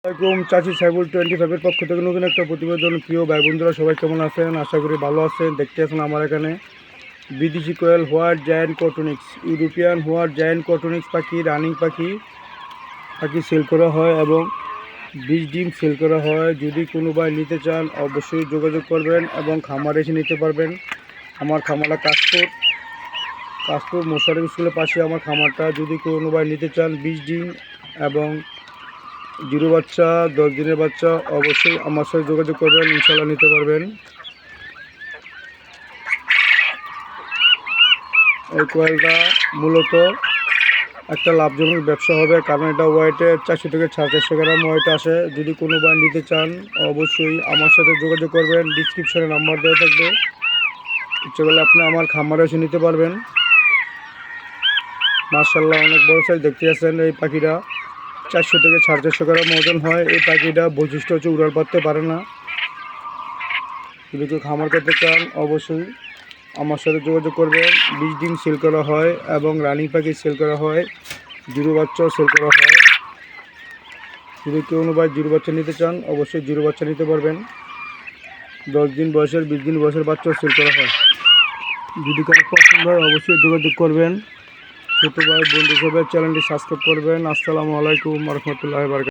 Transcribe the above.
আসসালামাইকুম চাচি সাইবুল 25-এর পক্ষ থেকে নতুন একটা প্রতিবেদন। প্রিয় ভাই বন্ধুরা সবাই কেমন আছেন? আশা করি ভালো আছেন। দেখতে আছেন আমার এখানে বিদেশি quail white giant coturnix, European white giant coturnix পাখি, রানিং পাখি সেল করা হয় এবং বীজ ডিম সেল করা হয়। যদি কোনো ভাই নিতে চান অবশ্যই যোগাযোগ করবেন এবং খামারে এসে নিতে পারবেন। আমার খামারটা কাশপুর মোশারফ স্কুলের পাশে আমার খামারটা। যদি কোনো ভাই নিতে চান বীজ ডিম এবং 0 বাচ্চা 10 দিনের বাচ্চা অবশ্যই আমার সাথে যোগাযোগ করবেন, ইনশাল্লাহ নিতে পারবেন। এই কোয়েলটা মূলত একটা লাভজনক ব্যবসা হবে, কারণ এটা ওয়েটে 400 থেকে 450 গ্রাম ওয়েট আসে। যদি কোনো ভাই নিতে চান অবশ্যই আমার সাথে যোগাযোগ করবেন, ডিসক্রিপশনে নাম্বার দেওয়া থাকবে। ইচ্ছে করলে আপনি আমার খামারে এসে নিতে পারবেন। মাশাআল্লাহ অনেক বড় সাইজ দেখতে আছেন। এই পাখিটা 400 থেকে 450 গ্রাম ওজন হয়। এই পাখিটা বৈশিষ্ট্য হচ্ছে উড়াল পারতে পারে না। যদি কেউ খামার করতে চান অবশ্যই আমার সাথে যোগাযোগ করবেন। বীজ ডিম সেল করা হয় এবং রানিং পাখি সেল করা হয়, 0 বাচ্চাও সেল করা হয়। যদি কেউ ভাই 0 বাচ্চা নিতে চান অবশ্যই 0 বাচ্চা নিতে পারবেন। 10 দিন বয়সের 20 দিন বয়সের বাচ্চাও সেল করা হয়। যদি কারো পছন্দ হয় অবশ্যই যোগাযোগ করবেন। ছোটো ভাই বন্ধু সবাই চ্যানেলটি সাবস্ক্রাইব করবেন। আসসালামু আলাইকুম ওয়া রাহমাতুল্লাহি ওয়া বারাকাতুহু।